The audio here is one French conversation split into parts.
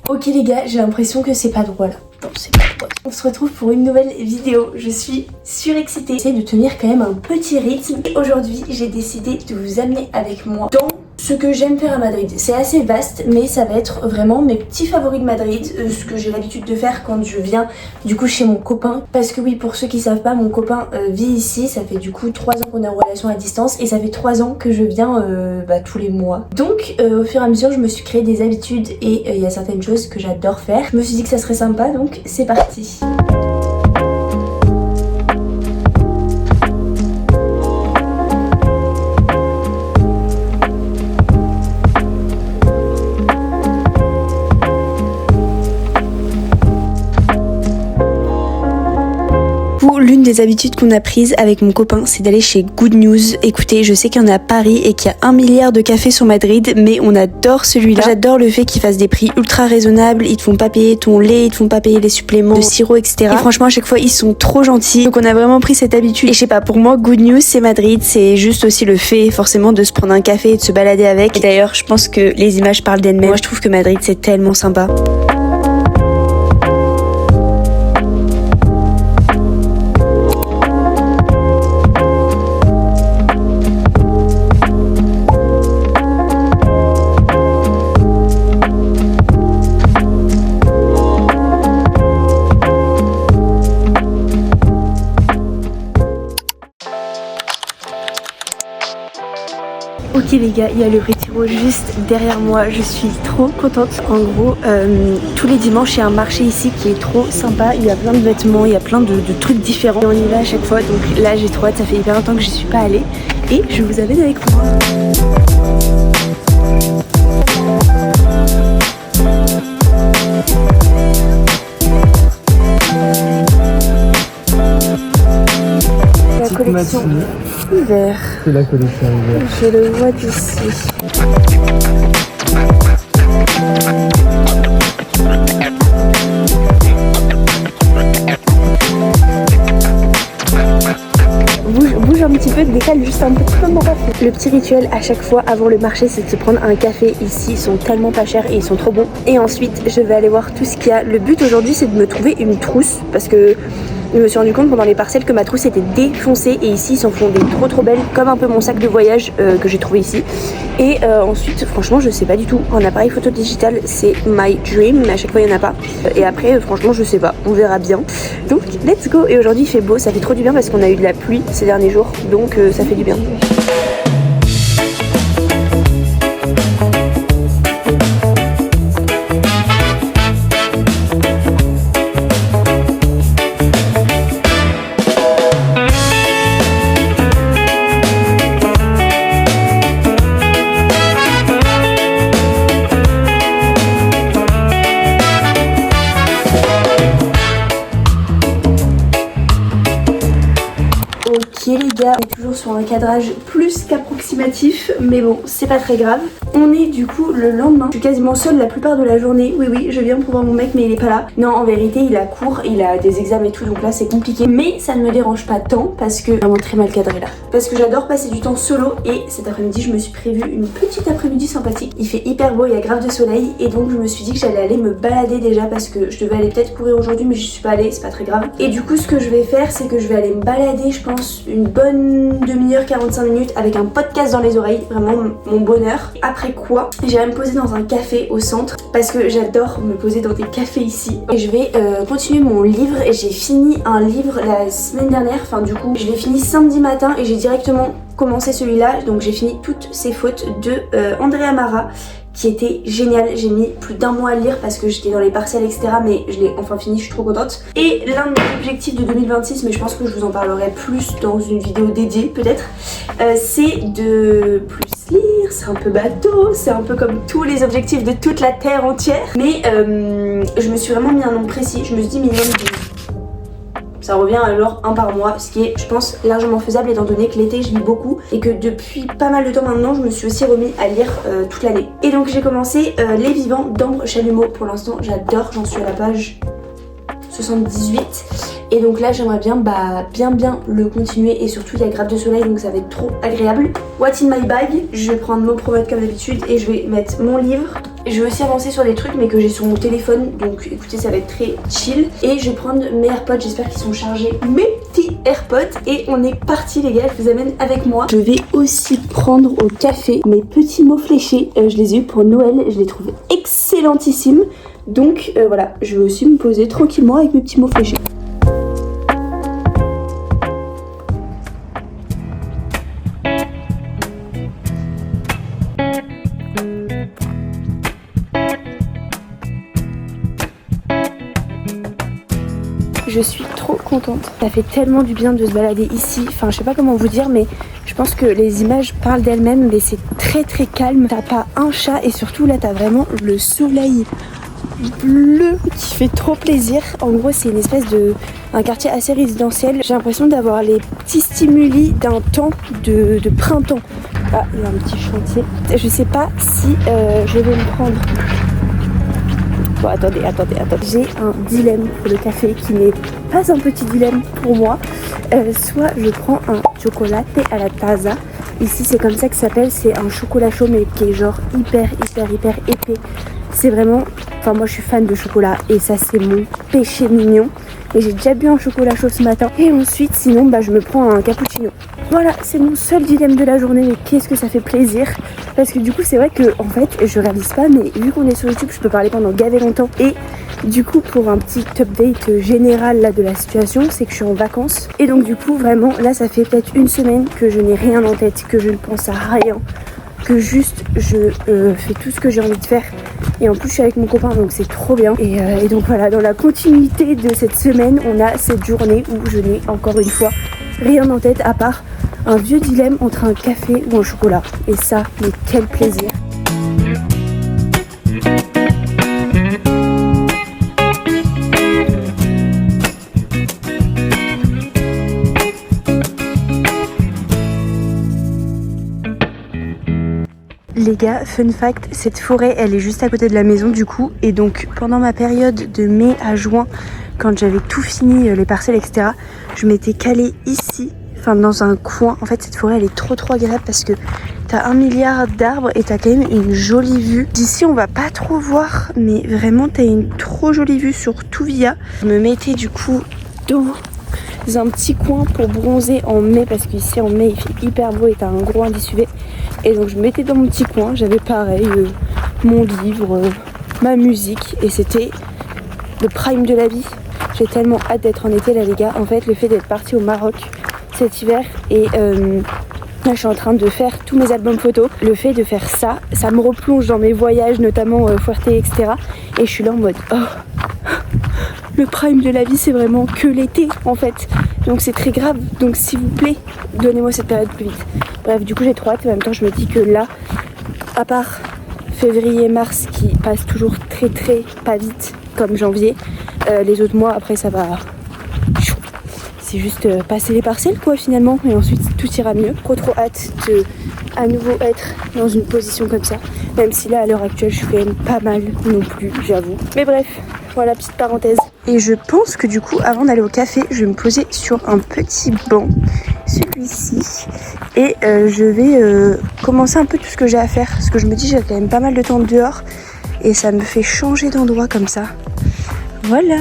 Ok les gars, j'ai l'impression que c'est pas drôle. Non, c'est pas drôle. On se retrouve pour une nouvelle vidéo. Je suis surexcitée. J'essaie de tenir quand même un petit rythme. Et aujourd'hui, j'ai décidé de vous amener avec moi dans ce que j'aime faire à Madrid. C'est assez vaste, mais ça va être vraiment mes petits favoris de Madrid, ce que j'ai l'habitude de faire quand je viens du coup chez mon copain. Parce que oui, pour ceux qui savent pas, mon copain vit ici. Ça fait du coup 3 ans qu'on est en relation à distance et ça fait 3 ans que je viens tous les mois. Donc au fur et à mesure, je me suis créé des habitudes et il y a certaines choses que j'adore faire. Je me suis dit que ça serait sympa, donc c'est parti. L'une des habitudes qu'on a prises avec mon copain, c'est d'aller chez Good News. Écoutez, je sais qu'il y en a à Paris et qu'il y a 1 milliard de cafés sur Madrid, mais on adore celui-là. J'adore le fait qu'ils fassent des prix ultra raisonnables, ils te font pas payer ton lait, ils te font pas payer les suppléments de sirop, etc. Et franchement, à chaque fois, ils sont trop gentils. Donc on a vraiment pris cette habitude. Et je sais pas, pour moi, Good News, c'est Madrid. C'est juste aussi le fait, forcément, de se prendre un café et de se balader avec. Et d'ailleurs, je pense que les images parlent d'elles-mêmes. Moi, je trouve que Madrid, c'est tellement sympa. Ok les gars, il y a le Retiro juste derrière moi, je suis trop contente. En gros, tous les dimanches il y a un marché ici qui est trop sympa, il y a plein de vêtements, il y a plein de trucs différents. Et on y va à chaque fois, donc là j'ai trop hâte, ça fait hyper longtemps que je suis pas allée et je vous amène avec moi. La collection hiver. C'est la collection hiver. Je le vois d'ici. Bouge un petit peu, décale juste un peu comme mon café. Le petit rituel à chaque fois avant le marché, c'est de se prendre un café. Ici, ils sont tellement pas chers et ils sont trop bons. Et ensuite, je vais aller voir tout ce qu'il y a. Le but aujourd'hui, c'est de me trouver une trousse parce que je me suis rendu compte pendant les parcelles que ma trousse était défoncée et ici ils s'en font des trop belles, comme un peu mon sac de voyage que j'ai trouvé ici. Et ensuite franchement je sais pas du tout, un appareil photo digital c'est my dream, mais à chaque fois il n'y en a pas. Et après franchement je sais pas, on verra bien. Donc let's go. Et aujourd'hui il fait beau, ça fait trop du bien parce qu'on a eu de la pluie ces derniers jours, donc ça fait du bien. Ok les gars, on est toujours sur un cadrage plus qu'approximatif, mais bon, c'est pas très grave. On est du coup le lendemain, je suis quasiment seule la plupart de la journée. Oui, je viens pour voir mon mec mais il est pas là. Non, en vérité il a cours, il a des examens et tout, donc là c'est compliqué. Mais ça ne me dérange pas tant parce que vraiment très mal cadré là. Parce que j'adore passer du temps solo et cet après-midi je me suis prévu une petite après-midi sympathique. Il fait hyper beau, il y a grave de soleil et donc je me suis dit que j'allais aller me balader déjà parce que je devais aller peut-être courir aujourd'hui mais je suis pas allée, c'est pas très grave. Et du coup ce que je vais faire c'est que je vais aller me balader je pense une bonne demi-heure, 45 minutes avec un podcast dans les oreilles, vraiment mon bonheur. Après quoi, j'irai me poser dans un café au centre parce que j'adore me poser dans des cafés ici. Et je vais continuer mon livre et j'ai fini un livre la semaine dernière, enfin du coup je l'ai fini samedi matin et j'ai directement commencé celui-là. Donc j'ai fini Toutes ces fautes de Andrea Mara qui était génial. J'ai mis plus d'1 mois à le lire parce que j'étais dans les partiels etc, mais je l'ai enfin fini, je suis trop contente. Et l'un de mes objectifs de 2026, mais je pense que je vous en parlerai plus dans une vidéo dédiée peut-être, c'est de plus lire. C'est un peu bateau, c'est un peu comme tous les objectifs de toute la terre entière, mais je me suis vraiment mis un nombre précis. Je me suis dit minimum 12. Ça revient alors 1 par mois, ce qui est je pense largement faisable étant donné que l'été je lis beaucoup et que depuis pas mal de temps maintenant je me suis aussi remis à lire toute l'année. Et donc j'ai commencé Les Vivants d'Ambre Chalumeau. Pour l'instant j'adore, j'en suis à la page 78 et donc là j'aimerais bien bien le continuer et surtout il y a grave de soleil donc ça va être trop agréable. What's in my bag, je vais prendre mon promenade comme d'habitude et je vais mettre mon livre, Je vais aussi avancer sur des trucs mais que j'ai sur mon téléphone, donc écoutez ça va être très chill. Et je vais prendre mes AirPods, j'espère qu'ils sont chargés, mes petits AirPods. Et on est parti les gars, je vous amène avec moi. Je vais aussi prendre au café mes petits mots fléchés, je les ai eu pour Noël, je les trouve excellentissimes. Donc voilà, je vais aussi me poser tranquillement avec mes petits mots fléchés. Je suis trop contente. Ça fait tellement du bien de se balader ici. Enfin, je sais pas comment vous dire, mais je pense que les images parlent d'elles-mêmes. Mais c'est très très calme. T'as pas un chat et surtout là, t'as vraiment le soleil bleu qui fait trop plaisir. En gros, c'est une espèce de... un quartier assez résidentiel. J'ai l'impression d'avoir les petits stimuli d'un temps de printemps. Ah, il y a un petit chantier. Je sais pas si je vais me prendre... Bon, attendez. J'ai un dilemme pour le café qui n'est pas un petit dilemme pour moi. Soit je prends un chocolat à la taza. Ici, c'est comme ça que ça s'appelle. C'est un chocolat chaud, mais qui est genre hyper épais. C'est vraiment... Enfin, moi, je suis fan de chocolat. Et ça, c'est mon péché mignon. Et j'ai déjà bu un chocolat chaud ce matin. Et ensuite, sinon, je me prends un cappuccino. Voilà, c'est mon seul dilemme de la journée. Mais qu'est-ce que ça fait plaisir. Parce que du coup, c'est vrai que, en fait, je réalise pas. Mais vu qu'on est sur YouTube, je peux parler pendant gavé longtemps. Et du coup, pour un petit update général là, de la situation, c'est que je suis en vacances. Et donc, du coup, vraiment, là, ça fait peut-être une semaine que je n'ai rien en tête. Que je ne pense à rien. Que juste, je fais tout ce que j'ai envie de faire. Et en plus je suis avec mon copain donc c'est trop bien. Et donc voilà, dans la continuité de cette semaine, on a cette journée où je n'ai encore une fois rien en tête à part un vieux dilemme entre un café ou un chocolat. Et ça, mais quel plaisir. Les gars, fun fact, cette forêt elle est juste à côté de la maison du coup. Et donc pendant ma période de mai à juin, quand j'avais tout fini, les parcelles etc, je m'étais calée ici, enfin dans un coin. En fait cette forêt elle est trop agréable parce que t'as 1 milliard d'arbres et t'as quand même une jolie vue. D'ici on va pas trop voir, mais vraiment t'as une trop jolie vue sur Touvia. Je me mettais du coup dans un petit coin pour bronzer en mai parce qu'ici en mai il fait hyper beau et t'as un gros indice UV. Et donc je me mettais dans mon petit coin, j'avais pareil mon livre, ma musique et c'était le prime de la vie. J'ai tellement hâte d'être en été là les gars. En fait le fait d'être partie au Maroc cet hiver et là je suis en train de faire tous mes albums photos. Le fait de faire ça, ça me replonge dans mes voyages notamment Fuerte etc. Et je suis là en mode oh, le prime de la vie c'est vraiment que l'été en fait. Donc c'est très grave, donc s'il vous plaît donnez-moi cette période plus vite. Bref du coup j'ai trop hâte et en même temps je me dis que là, à part février-mars qui passe toujours très pas vite comme janvier, les autres mois après ça va... C'est juste passer les parcelles quoi finalement et ensuite tout ira mieux. Trop hâte de à nouveau être dans une position comme ça. Même si là à l'heure actuelle je suis quand même pas mal non plus j'avoue. Mais bref, voilà petite parenthèse. Et je pense que du coup avant d'aller au café je vais me poser sur un petit banc, celui-ci. Et je vais commencer un peu tout ce que j'ai à faire. Parce que je me dis j'ai quand même pas mal de temps dehors. Et ça me fait changer d'endroit comme ça. Voilà.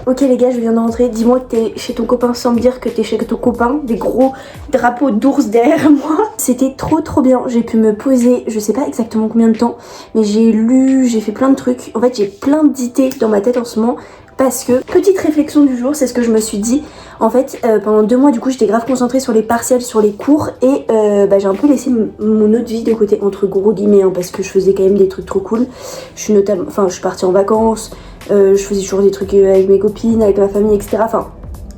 Ok les gars, je viens de rentrer. Dis-moi que t'es chez ton copain sans me dire que t'es chez ton copain. Des gros drapeaux d'ours derrière moi. C'était trop bien. J'ai pu me poser, je sais pas exactement combien de temps, mais j'ai lu, j'ai fait plein de trucs. En fait j'ai plein d'idées dans ma tête en ce moment. Parce que, petite réflexion du jour, c'est ce que je me suis dit. En fait, pendant 2 mois, du coup, j'étais grave concentrée sur les partiels, sur les cours. Et j'ai un peu laissé mon autre vie de côté, entre gros guillemets, hein, parce que je faisais quand même des trucs trop cool. Je suis partie en vacances, je faisais toujours des trucs avec mes copines, avec ma famille, etc. Enfin,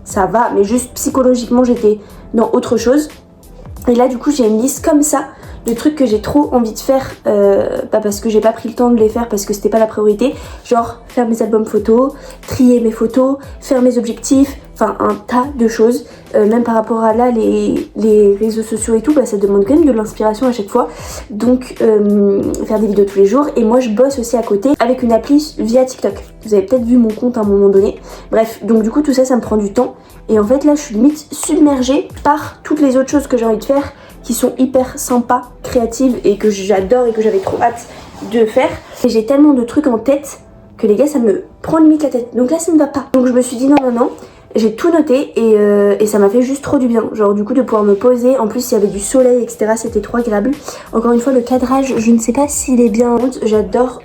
ça va, mais juste psychologiquement, j'étais dans autre chose. Et là, du coup, j'ai une liste comme ça de trucs que j'ai trop envie de faire parce que j'ai pas pris le temps de les faire parce que c'était pas la priorité, genre faire mes albums photos, trier mes photos, faire mes objectifs, enfin un tas de choses. Même par rapport à là les réseaux sociaux et tout, ça demande quand même de l'inspiration à chaque fois, donc faire des vidéos tous les jours. Et moi je bosse aussi à côté avec une appli via TikTok, vous avez peut-être vu mon compte à un moment donné, bref, donc du coup tout ça ça me prend du temps. Et en fait là je suis limite submergée par toutes les autres choses que j'ai envie de faire qui sont hyper sympas, créatives et que j'adore et que j'avais trop hâte de faire. Et j'ai tellement de trucs en tête que les gars ça me prend limite la tête, donc là ça ne va pas. Donc je me suis dit non, j'ai tout noté et ça m'a fait juste trop du bien, genre du coup de pouvoir me poser. En plus il y avait du soleil etc, c'était trop agréable. Encore une fois le cadrage je ne sais pas s'il est bien, j'adore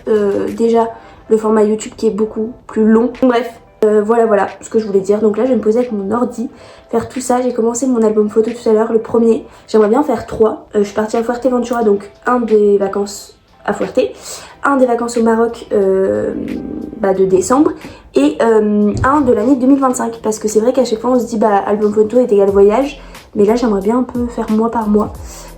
déjà le format YouTube qui est beaucoup plus long. Bref, voilà ce que je voulais dire. Donc là je vais me poser avec mon ordi, faire tout ça. J'ai commencé mon album photo tout à l'heure, le premier. J'aimerais bien en faire 3. Je suis partie à Fuerteventura, donc un des vacances à Fuerte, un des vacances au Maroc de décembre et un de l'année 2025, parce que c'est vrai qu'à chaque fois on se dit album photo est égal voyage, mais là j'aimerais bien un peu faire mois par mois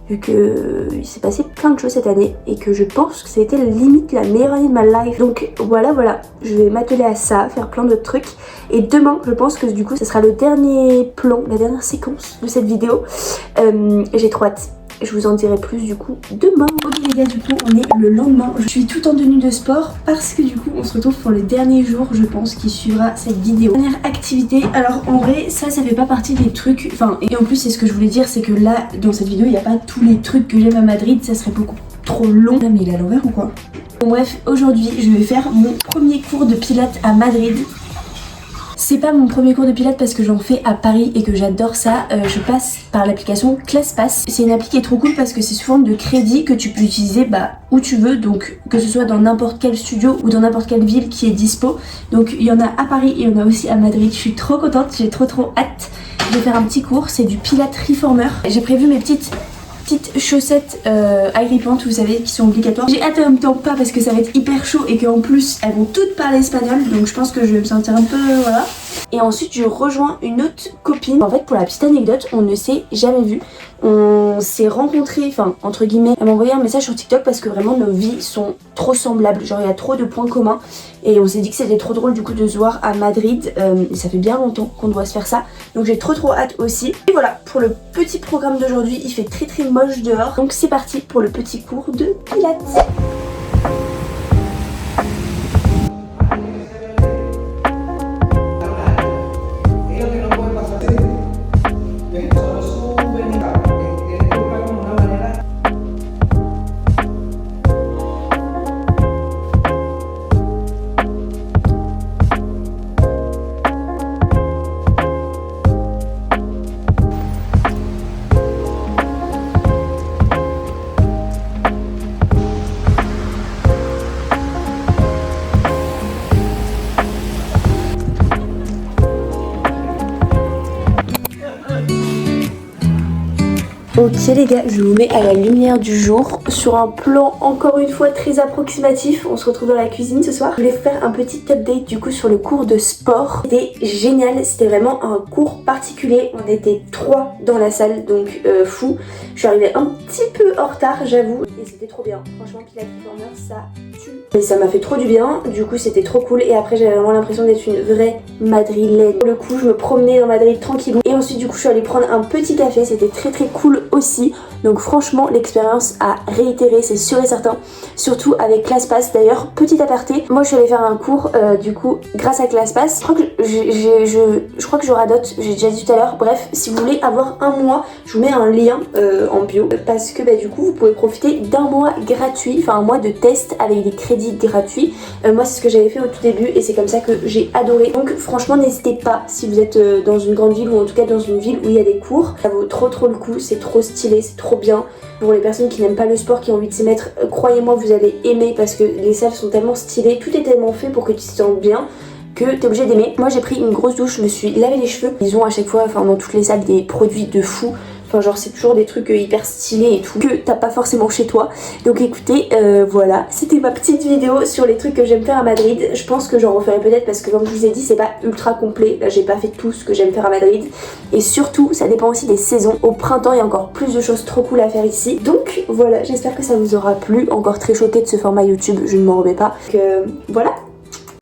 vu que il s'est passé plein de choses cette année et que je pense que c'était limite la meilleure année de ma life. Donc voilà, je vais m'atteler à ça, faire plein d'autres trucs. Et demain je pense que du coup ça sera le dernier plan, la dernière séquence de cette vidéo. J'ai trop hâte. Je vous en dirai plus du coup demain. Ok les gars, du coup on est le lendemain. Je suis tout en tenue de sport parce que du coup on se retrouve pour le dernier jour je pense qui suivra cette vidéo. Dernière activité. Alors en vrai ça fait pas partie des trucs, et en plus c'est ce que je voulais dire, c'est que là dans cette vidéo il n'y a pas tous les trucs que j'aime à Madrid, ça serait beaucoup trop long. Mais il est à l'envers ou quoi? Bon bref, aujourd'hui je vais faire mon premier cours de pilates à Madrid. C'est pas mon premier cours de pilates parce que j'en fais à Paris et que j'adore ça. Je passe par l'application ClassPass. C'est une appli qui est trop cool parce que c'est sous forme de crédit que tu peux utiliser où tu veux, donc que ce soit dans n'importe quel studio ou dans n'importe quelle ville qui est dispo. Donc il y en a à Paris et il y en a aussi à Madrid. Je suis trop contente, j'ai trop hâte de faire un petit cours. C'est du Pilates Reformer. J'ai prévu mes petites chaussettes agrippantes, vous savez, qui sont obligatoires. J'ai hâte en même temps pas parce que ça va être hyper chaud et qu'en plus elles vont toutes parler espagnol, donc je pense que je vais me sentir un peu voilà. Et ensuite je rejoins une autre copine. En fait pour la petite anecdote, on ne s'est jamais vu. On s'est rencontrés, entre guillemets, elle m'a envoyé un message sur TikTok parce que vraiment nos vies sont trop semblables, genre il y a trop de points communs et on s'est dit que c'était trop drôle du coup de se voir à Madrid. Et ça fait bien longtemps qu'on doit se faire ça, donc j'ai trop hâte aussi. Et voilà pour le petit programme d'aujourd'hui. Il fait très moche dehors, donc c'est parti pour le petit cours de pilates. Ok les gars, je vous mets à la lumière du jour sur un plan encore une fois très approximatif. On se retrouve dans la cuisine ce soir. Je voulais faire un petit update du coup sur le cours de sport. C'était génial, c'était vraiment un cours particulier. On était 3 dans la salle, donc fou. Je suis arrivée un petit peu en retard j'avoue. Et c'était trop bien, franchement Pilates Reformer ça tue. Et ça m'a fait trop du bien, du coup c'était trop cool. Et après j'avais vraiment l'impression d'être une vraie madrilène. Pour le coup je me promenais dans Madrid tranquillou. Et ensuite du coup je suis allée prendre un petit café, c'était très cool aussi. Donc franchement l'expérience à réitérer, c'est sûr et certain. Surtout avec ClassPass. D'ailleurs petit aparté, moi je suis allée faire un cours du coup grâce à ClassPass. Je crois que je radote, j'ai déjà dit tout à l'heure. Bref, si vous voulez avoir un mois, je vous mets un lien en bio. Parce que du coup vous pouvez profiter d'un mois gratuit, enfin un mois de test avec des crédits gratuits. Moi c'est ce que j'avais fait au tout début et c'est comme ça que j'ai adoré. Donc franchement n'hésitez pas si vous êtes dans une grande ville ou en tout cas dans une ville où il y a des cours. Ça vaut trop le coup, c'est trop stylé, c'est trop bien. Pour les personnes qui n'aiment pas le sport, qui ont envie de s'y mettre, croyez-moi vous allez aimer parce que les salles sont tellement stylées, tout est tellement fait pour que tu te sentes bien que t'es obligé d'aimer. Moi j'ai pris une grosse douche, je me suis lavé les cheveux. Ils ont à chaque fois, dans toutes les salles, des produits de fou. Enfin genre c'est toujours des trucs hyper stylés et tout que t'as pas forcément chez toi. Donc écoutez, voilà, c'était ma petite vidéo sur les trucs que j'aime faire à Madrid. Je pense que j'en referai peut-être parce que comme je vous ai dit c'est pas ultra complet. Là j'ai pas fait tout ce que j'aime faire à Madrid. Et surtout ça dépend aussi des saisons. Au printemps il y a encore plus de choses trop cool à faire ici. Donc voilà, j'espère que ça vous aura plu. Encore très choquée de ce format YouTube, je ne m'en remets pas. Donc voilà.